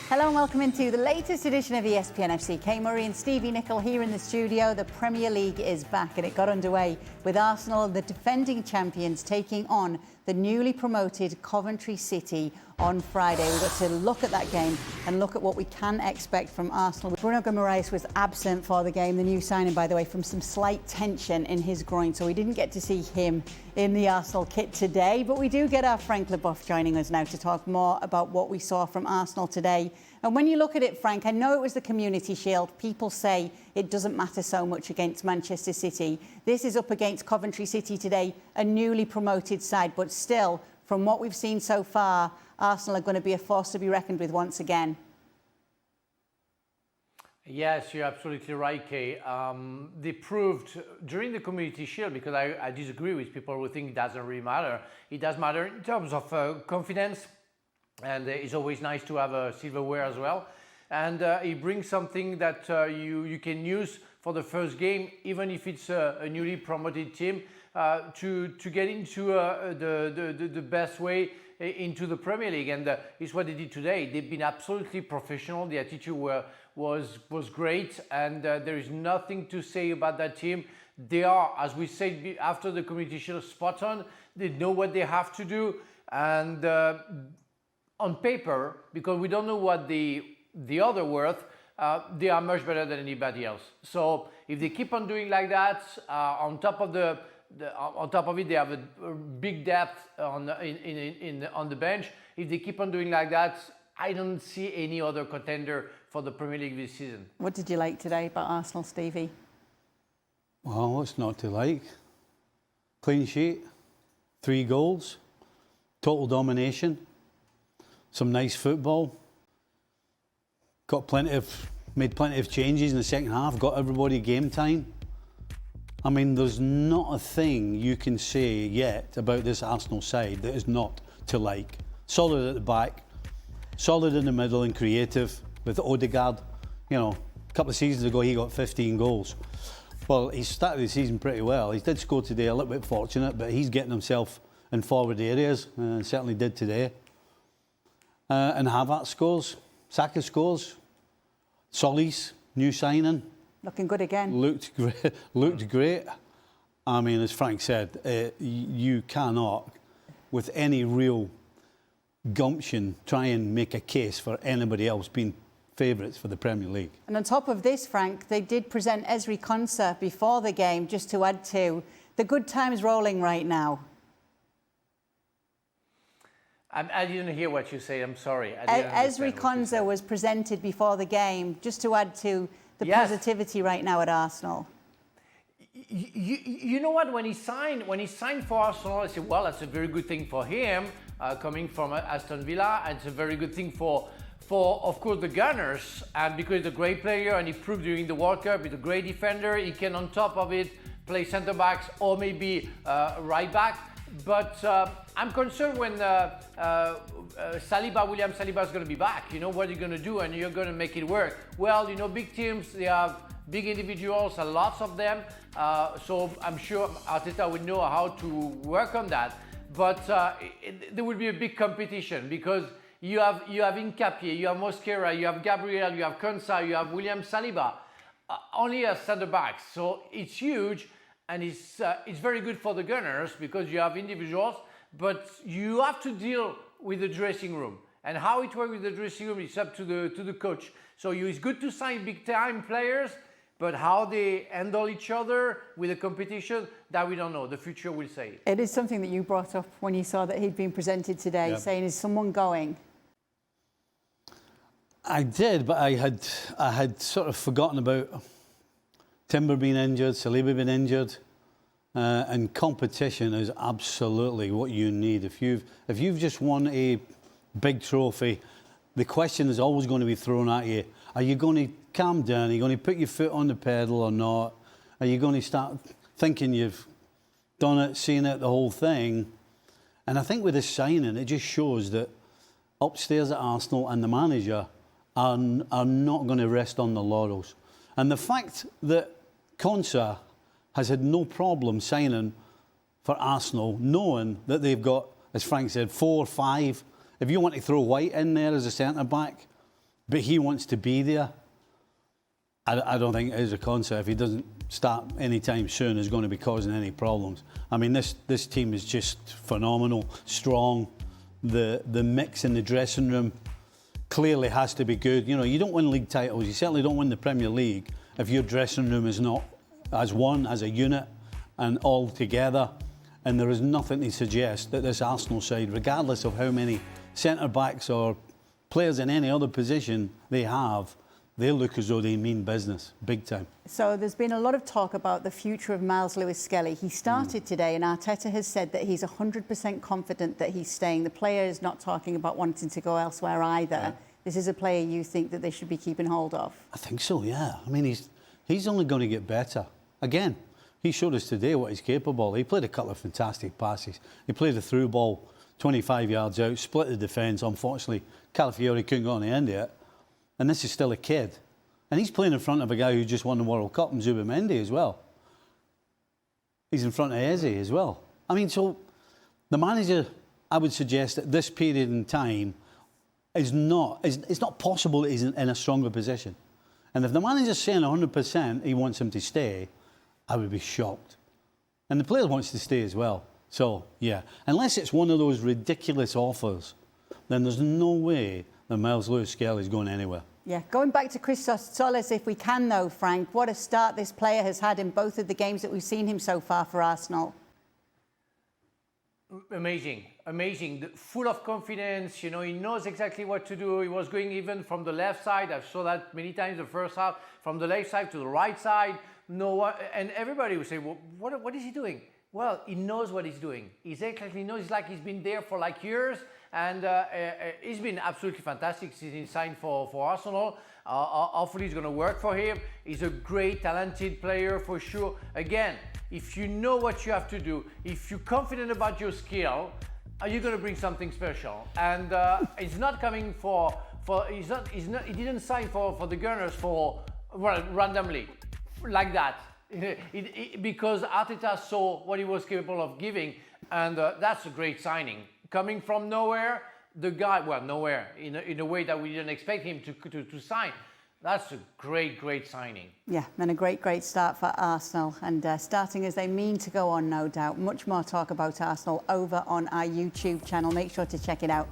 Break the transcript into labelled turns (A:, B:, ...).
A: Hello and welcome into the latest edition of ESPN FC. Kay Murray and Stevie Nicol here in the studio. The Premier League is back and it got underway with Arsenal, the defending champions, taking on the newly promoted Coventry City on Friday. We got to look at that game and look at what we can expect from Arsenal. Bruno Guimaraes was absent for the game, the new signing, by the way, from some slight tension in his groin, so we didn't get to see him in the Arsenal kit today. But we do get our Frank Leboeuf joining us now to talk more about what we saw from Arsenal today. And when you look at it, Frank, I know it was the Community Shield. People say it doesn't matter so much against Manchester City. This is up against Coventry City today, a newly promoted side. But still, from what we've seen so far, Arsenal are going to be a force to be reckoned with once again.
B: Yes, you're absolutely right, Kay. They proved during the Community Shield, because I disagree with people who think it doesn't really matter. It does matter in terms of confidence, and it's always nice to have a silverware as well. And it brings something that you can use for the first game, even if it's a newly promoted team, to get into the best way into the Premier League. And it's what they did today. They've been absolutely professional. The attitude was great, and there is nothing to say about that team. They are, as we said after the Community Shield, spot on. They know what they have to do, and on paper, because we don't know what the other worth, they are much better than anybody else. So if they keep on doing like that, on top of it, they have a big depth on the bench. If they keep on doing like that, I don't see any other contender for the Premier League this season.
A: What did you like today about Arsenal, Stevie?
C: Well, what's not to like? Clean sheet, 3 goals, total domination, some nice football. Made plenty of changes in the second half, got everybody game time. I mean, there's not a thing you can say yet about this Arsenal side that is not to like. Solid at the back, solid in the middle and creative with Odegaard. You know, a couple of seasons ago he got 15 goals. Well, he started the season pretty well. He did score today, a little bit fortunate, but he's getting himself in forward areas, certainly did today. And Havertz scores, Saka scores, Tzolis, new signing.
A: Looking good again.
C: Looked great. I mean, as Frank said, you cannot, with any real gumption, try and make a case for anybody else being favourites for the Premier League.
A: And on top of this, Frank, they did present Ezri Konsa before the game, just to add to the good times rolling right now.
B: I didn't hear what you say. I'm sorry.
A: Ezri Konsa was presented before the game, just to add to the positivity right now at Arsenal.
B: You know what? When he signed for Arsenal, I said, well, that's a very good thing for him, coming from Aston Villa, and it's a very good thing for of course the Gunners, and because he's a great player and he proved during the World Cup he's a great defender. He can, on top of it, play centre backs or maybe right back. But I'm concerned when William Saliba is going to be back. You know, what are you going to do? And you're going to make it work. Well, you know, big teams, they have big individuals, and lots of them. So I'm sure Arteta would know how to work on that. But there will be a big competition, because you have Nketiah, you have Mosquera, you have Gabriel, you have Konsa, you have William Saliba, only as centre backs. So it's huge. And it's very good for the Gunners, because you have individuals, but you have to deal with the dressing room. And how it works with the dressing room is up to the coach. So it's good to sign big-time players, but how they handle each other with the competition, that we don't know. The future will say.
A: It is something that you brought up when you saw that he'd been presented today, saying, is someone going?
C: I did, but I had sort of forgotten about Timber being injured, Saliba being injured, and competition is absolutely what you need. If you've just won a big trophy, the question is always going to be thrown at you: are you going to calm down? Are you going to put your foot on the pedal or not? Are you going to start thinking you've done it, seen it, the whole thing? And I think with this signing, it just shows that upstairs at Arsenal and the manager are not going to rest on the laurels. And the fact that Konsa has had no problem signing for Arsenal, knowing that they've got, as Frank said, 4 or 5. If you want to throw White in there as a centre-back, but he wants to be there. I don't think as a concept, if he doesn't start anytime soon, is going to be causing any problems. I mean, this team is just phenomenal, strong. The mix in the dressing room clearly has to be good. You know, you don't win league titles, you certainly don't win the Premier League if your dressing room is not as one, as a unit, and all together. And there is nothing to suggest that this Arsenal side, regardless of how many centre-backs or players in any other position they have, they look as though they mean business, big time.
A: So there's been a lot of talk about the future of Miles Lewis-Skelly. He started today, and Arteta has said that he's 100% confident that he's staying. The player is not talking about wanting to go elsewhere either. Yeah. This is a player you think that they should be keeping hold of? I
C: think so, yeah. I mean, he's only going to get better. Again, he showed us today what he's capable. He played a couple of fantastic passes. He played a through ball 25 yards out, split the defence. Unfortunately, Calafiori couldn't go on the end of it. And this is still a kid. And he's playing in front of a guy who just won the World Cup, and Zubimendi as well. He's in front of Eze as well. I mean, so the manager, I would suggest at this period in time, it's not possible that he's in a stronger position. And if the manager's saying 100% he wants him to stay, I would be shocked. And the player wants to stay as well. So, yeah, unless it's one of those ridiculous offers, then there's no way that Miles Lewis-Skelly is going anywhere.
A: Yeah, going back to Christos Tzolis, if we can though, Frank, what a start this player has had in both of the games that we've seen him so far for Arsenal.
B: Amazing, amazing, full of confidence, you know, he knows exactly what to do. He was going even from the left side, I've saw that many times the first half, from the left side to the right side, and everybody would say, well, what is he doing? Well, he knows what he's doing. He exactly knows. It's like he's been there for like years, and he's been absolutely fantastic since he signed for Arsenal. Hopefully it's going to work for him. He's a great, talented player for sure. Again, if you know what you have to do, if you're confident about your skill, you're going to bring something special. And it's not coming he didn't sign for the Gunners randomly, like that. Because Arteta saw what he was capable of giving, and that's a great signing. Coming from nowhere, the guy, well, nowhere, in a way that we didn't expect him to sign. That's a great, great signing.
A: Yeah, and a great, great start for Arsenal. And starting as they mean to go on, no doubt. Much more talk about Arsenal over on our YouTube channel. Make sure to check it out.